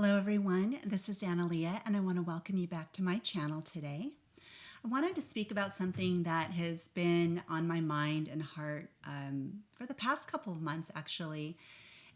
Hello everyone, this is Analia and I want to welcome you back to my channel today. I wanted to speak about something that has been on my mind and heart for the past couple of months actually.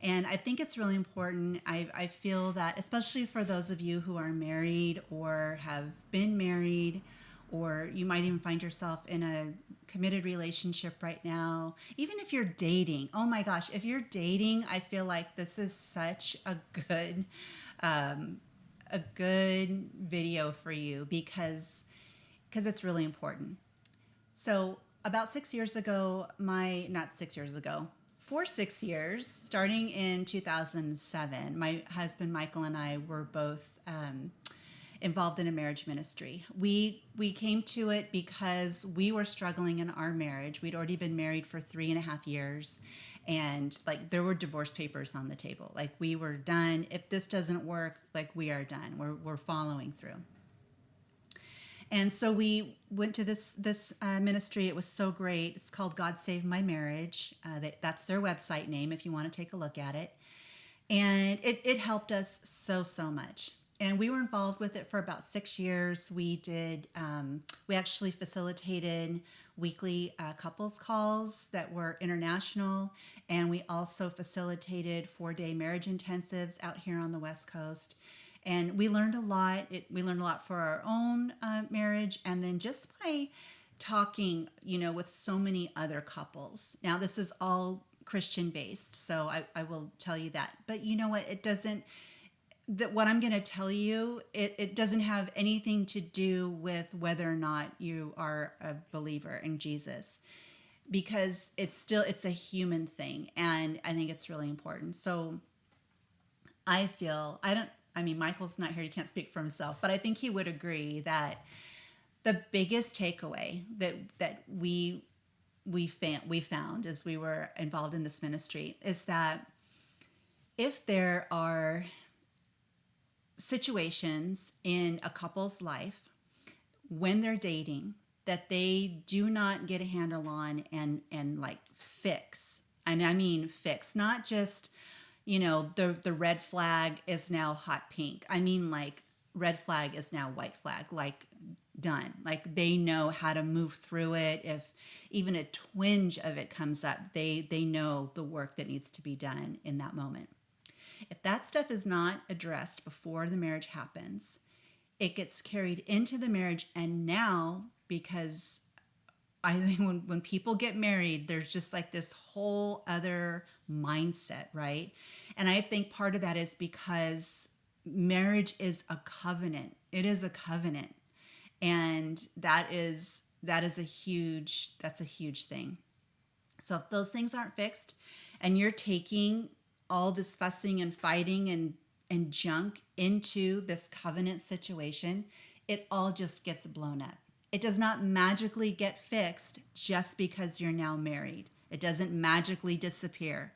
And I think it's really important. I feel that especially for those of you who are married or have been married, or you might even find yourself in a committed relationship right now, even if you're dating. Oh my gosh, if you're dating, I feel like this is such um, a good video for you because it's really important. So about 6 years ago, not 6 years ago, for 6 years, starting in 2007, my husband Michael and I were both involved in a marriage ministry. We came to it because we were struggling in our marriage. We'd already been married for 3.5 years, and like there were divorce papers on the table. Like we were done. If this doesn't work, like we are done. We're following through. And so we went to this ministry. It was so great. It's called God Save My Marriage. That's their website name if you want to take a look at it. And it helped us so much. And we were involved with it for about 6 years. We actually facilitated weekly couples calls that were international. And we also facilitated 4-day marriage intensives out here on the West Coast. And we learned a lot. We learned a lot for our own marriage, and then just by talking, with so many other couples. Now, this is all Christian based, so I will tell you that. But you know what? What I'm going to tell you, it doesn't have anything to do with whether or not you are a believer in Jesus, because it's a human thing, and I think it's really important. So Michael's not here, he can't speak for himself, but I think he would agree that the biggest takeaway that we found as we were involved in this ministry is that if there are situations in a couple's life when they're dating that they do not get a handle on and like fix, and I mean fix, not just the red flag is now hot pink. I mean, like, red flag is now white flag, like done. Like they know how to move through it. If even a twinge of it comes up, they know the work that needs to be done in that moment. If that stuff is not addressed before the marriage happens, it gets carried into the marriage. And now, because I think when people get married, there's just like this whole other mindset, right? And I think part of that is because marriage is a covenant. It is a covenant. And that's a huge thing. So if those things aren't fixed and you're taking all this fussing and fighting and junk into this covenant situation, it all just gets blown up. It does not magically get fixed just because you're now married. It doesn't magically disappear.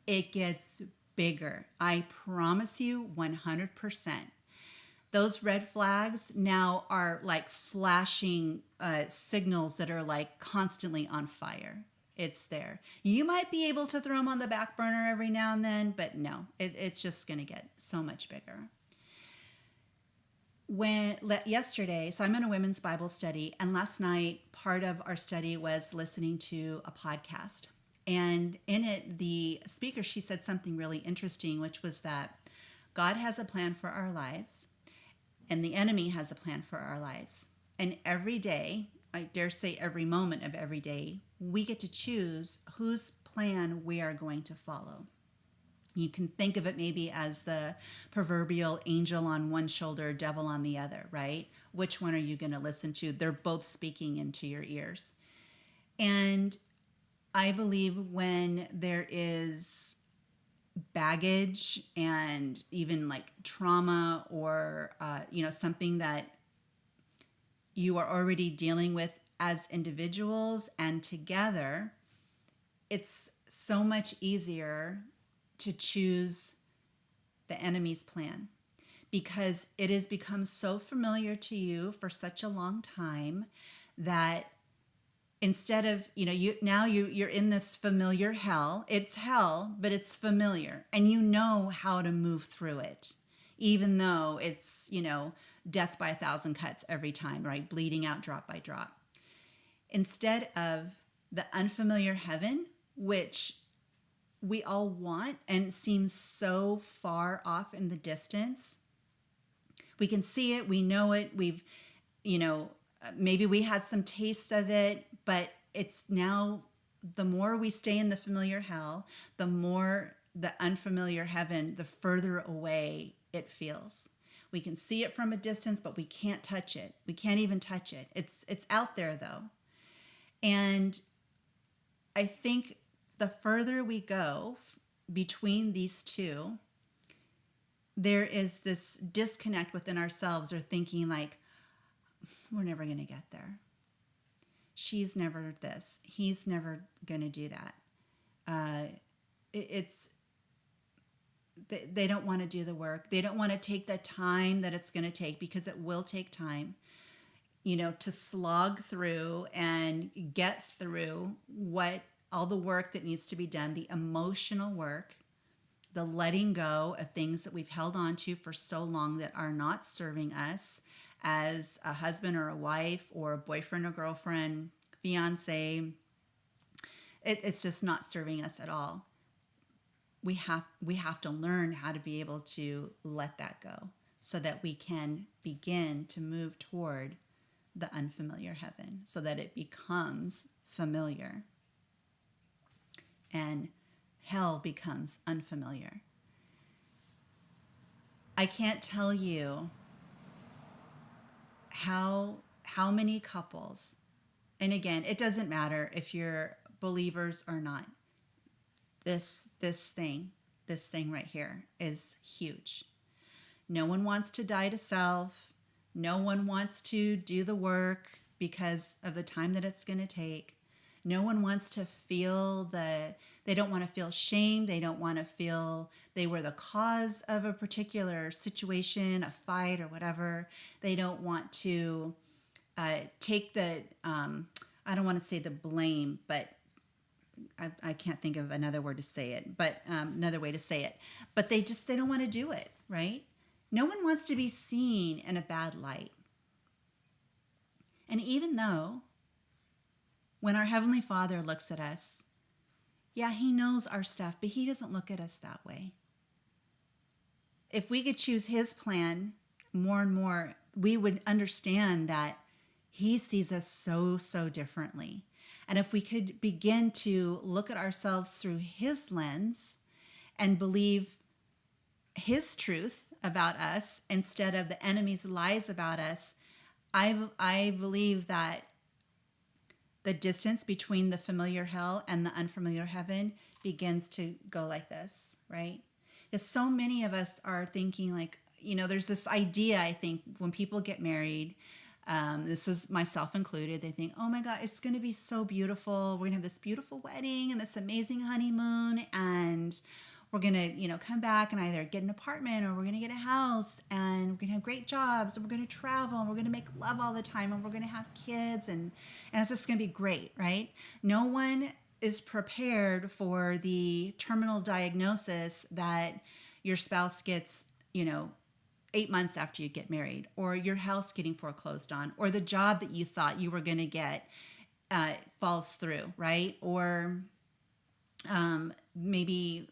It gets bigger. I promise you 100%. Those red flags now are like flashing signals that are like constantly on fire. It's there. You might be able to throw them on the back burner every now and then, but no, it's just going to get so much bigger. Yesterday, so I'm in a women's Bible study, and last night part of our study was listening to a podcast. And in it, the speaker, she said something really interesting, which was that God has a plan for our lives, and the enemy has a plan for our lives. And every day, I dare say every moment of every day, we get to choose whose plan we are going to follow. You can think of it maybe as the proverbial angel on one shoulder, devil on the other, right? Which one are you going to listen to? They're both speaking into your ears. And I believe when there is baggage and even like trauma or, something that you are already dealing with as individuals and together, it's so much easier to choose the enemy's plan because it has become so familiar to you for such a long time that instead of, you're in this familiar hell. It's hell, but it's familiar, and you know how to move through it. even though it's, death by 1,000 cuts every time, right? Bleeding out drop by drop. Instead of the unfamiliar heaven, which we all want and seems so far off in the distance. We can see it, we know it, maybe we had some taste of it, but it's now, the more we stay in the familiar hell, the more the unfamiliar heaven, the further away it feels. We can see it from a distance, but we can't touch it. We can't even touch it. It's out there though. And I think the further we go between these two, there is this disconnect within ourselves, or thinking like, we're never going to get there. She's never this. He's never going to do that. They don't want to do the work. They don't want to take the time that it's going to take, because it will take time, to slog through and get through all the work that needs to be done, the emotional work, the letting go of things that we've held on to for so long that are not serving us as a husband or a wife or a boyfriend or girlfriend, fiance. It's just not serving us at all. We have to learn how to be able to let that go, so that we can begin to move toward the unfamiliar heaven, so that it becomes familiar and hell becomes unfamiliar. I can't tell you how many couples, and again, it doesn't matter if you're believers or not, this thing right here is huge. No one wants to die to self. No one wants to do the work because of the time that it's going to take. No one wants to feel they don't want to feel shame. They don't want to feel they were the cause of a particular situation, a fight or whatever. They don't want to take I don't want to say the blame, but I can't think of another word to say it, but another way to say it. But they don't want to do it, right? No one wants to be seen in a bad light. And even though when our Heavenly Father looks at us, yeah, He knows our stuff, but He doesn't look at us that way. If we could choose His plan more and more, we would understand that He sees us so, so differently. And if we could begin to look at ourselves through His lens and believe His truth about us instead of the enemy's lies about us, I believe that the distance between the familiar hell and the unfamiliar heaven begins to go like this, right? Because so many of us are thinking like, there's this idea, I think, when people get married, this is myself included, they think, oh my God, it's going to be so beautiful. We're going to have this beautiful wedding and this amazing honeymoon, and we're going to, come back and either get an apartment or we're going to get a house, and we're going to have great jobs, and we're going to travel, and we're going to make love all the time, and we're going to have kids, and it's just going to be great, right? No one is prepared for the terminal diagnosis that your spouse gets, 8 months after you get married, or your house getting foreclosed on, or the job that you thought you were going to get falls through, right? Or maybe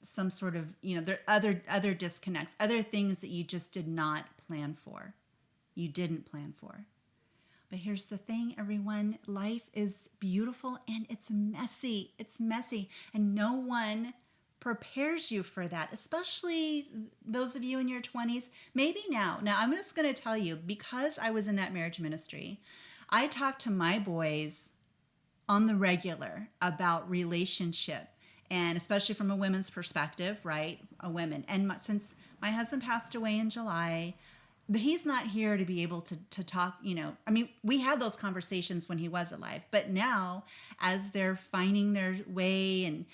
some sort of, there are other disconnects, other things that you just did not plan for. You didn't plan for. But here's the thing, everyone. Life is beautiful and it's messy. It's messy. And no one prepares you for that, especially those of you in your 20s. Maybe now. Now, I'm just going to tell you, because I was in that marriage ministry, I talked to my boys on the regular about relationship, and especially from a women's perspective, right? A woman. And since my husband passed away in July, he's not here to be able to talk, we had those conversations when he was alive, but now as they're finding their way and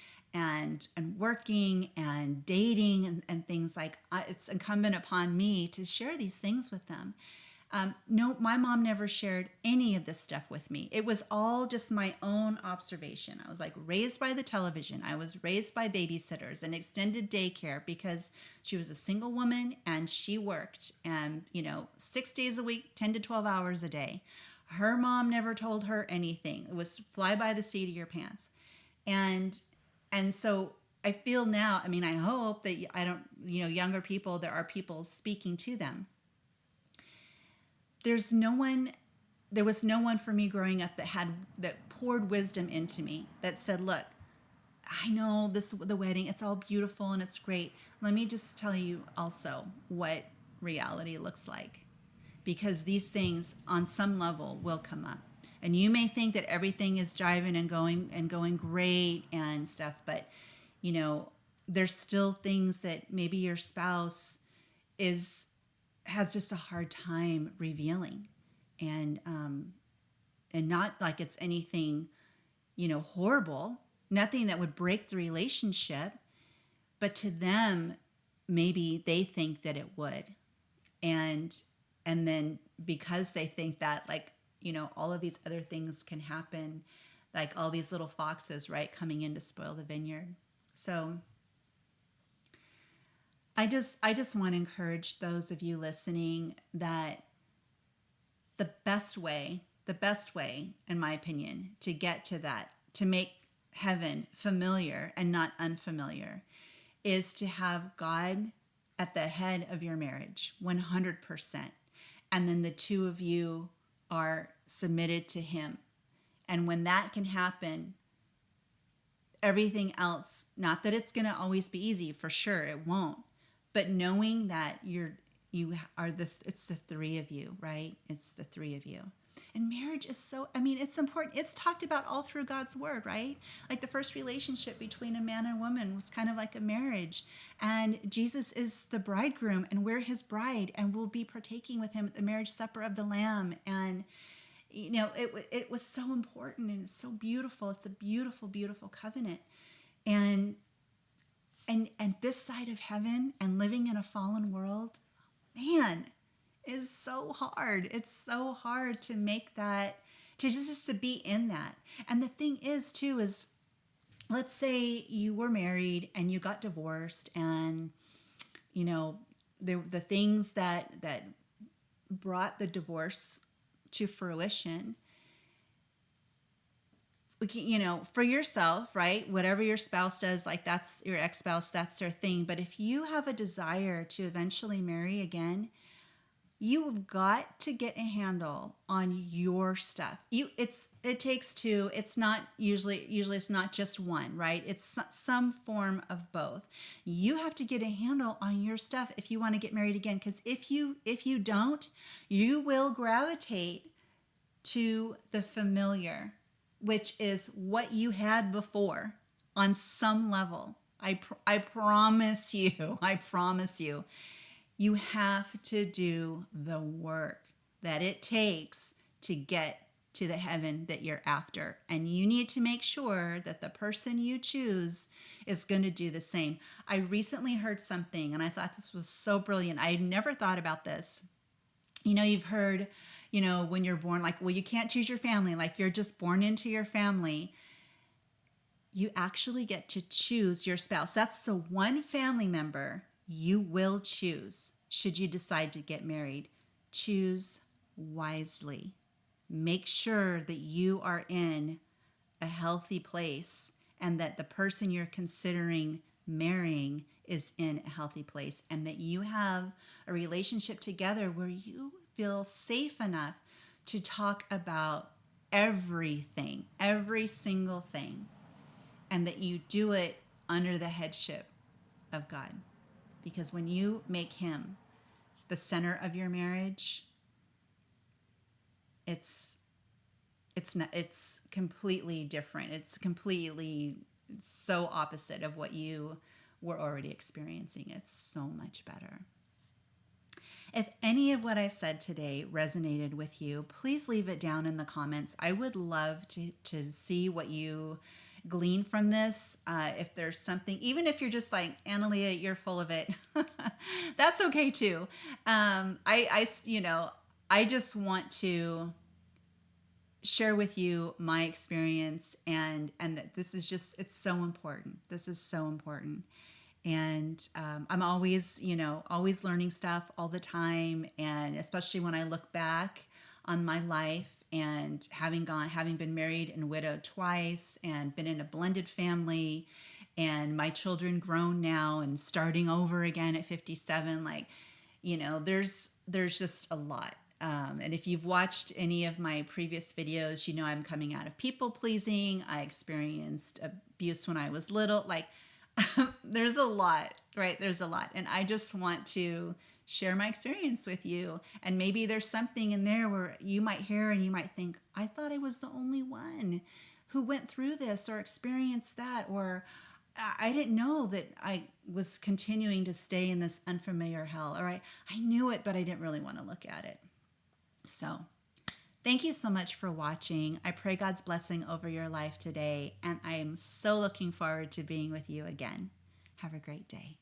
working and dating and things like, it's incumbent upon me to share these things with them. No, my mom never shared any of this stuff with me. It was all just my own observation. I was like raised by the television. I was raised by babysitters and extended daycare because she was a single woman and she worked and, 6 days a week, 10 to 12 hours a day. Her mom never told her anything. It was fly by the seat of your pants. And so I feel now, I hope that I don't, younger people, there are people speaking to them. There was no one for me growing up that poured wisdom into me, that said, look, I know the wedding, it's all beautiful and it's great. Let me just tell you also what reality looks like, because these things on some level will come up. And you may think that everything is jiving and going great and stuff, but there's still things that maybe your spouse has just a hard time revealing, and not like it's anything horrible, nothing that would break the relationship, but to them maybe they think that it would, and then because they think that, like, all of these other things can happen, like all these little foxes, right, coming in to spoil the vineyard. So I just want to encourage those of you listening that the best way, in my opinion, to get to that, to make heaven familiar and not unfamiliar, is to have God at the head of your marriage, 100%. And then the two of you are submitted to Him. And when that can happen, everything else, not that it's going to always be easy, for sure it won't, but knowing that it's the three of you, right? It's the three of you. And marriage is it's important. It's talked about all through God's word, right? Like the first relationship between a man and a woman was kind of like a marriage. And Jesus is the bridegroom and we're His bride, and we'll be partaking with Him at the marriage supper of the Lamb. And it was so important, and it's so beautiful. It's a beautiful, beautiful covenant. And this side of heaven and living in a fallen world, man, is so hard. It's so hard to make that, to be in that. And the thing is too, is let's say you were married and you got divorced, and the things that brought the divorce to fruition, for yourself, right? Whatever your spouse does, like that's your ex-spouse, that's their thing. But if you have a desire to eventually marry again, you've got to get a handle on your stuff. It takes two. It's not usually it's not just one, right? It's some form of both. You have to get a handle on your stuff if you want to get married again, because if you don't, you will gravitate to the familiar, which is what you had before on some level. I promise you, you have to do the work that it takes to get to the heaven that you're after. And you need to make sure that the person you choose is going to do the same. I recently heard something and I thought this was so brilliant. I had never thought about this. You've heard, when you're born, like, well, you can't choose your family, like you're just born into your family. You actually get to choose your spouse. That's the one family member you will choose should you decide to get married. Choose wisely. Make sure that you are in a healthy place and that the person you're considering marrying is in a healthy place, and that you have a relationship together where you feel safe enough to talk about everything, every single thing, and that you do it under the headship of God. Because when you make Him the center of your marriage, it's completely different. It's completely so opposite of what you were already experiencing. It's so much better. If any of what I've said today resonated with you, please leave it down in the comments. I would love to see what you glean from this. If there's something, even if you're just like, Analia, you're full of it, that's okay too. I just want to share with you my experience, and that this is just, it's so important. This is so important. And I'm always, always learning stuff all the time. And especially when I look back on my life and having been married and widowed twice and been in a blended family, and my children grown now and starting over again at 57, like, there's just a lot. And if you've watched any of my previous videos, I'm coming out of people pleasing. I experienced abuse when I was little. Like, there's a lot, right? There's a lot. And I just want to share my experience with you. And maybe there's something in there where you might hear and you might think, I thought I was the only one who went through this or experienced that, or I didn't know that I was continuing to stay in this unfamiliar hell. Or I knew it, but I didn't really want to look at it. So thank you so much for watching. I pray God's blessing over your life today, and I am so looking forward to being with you again. Have a great day.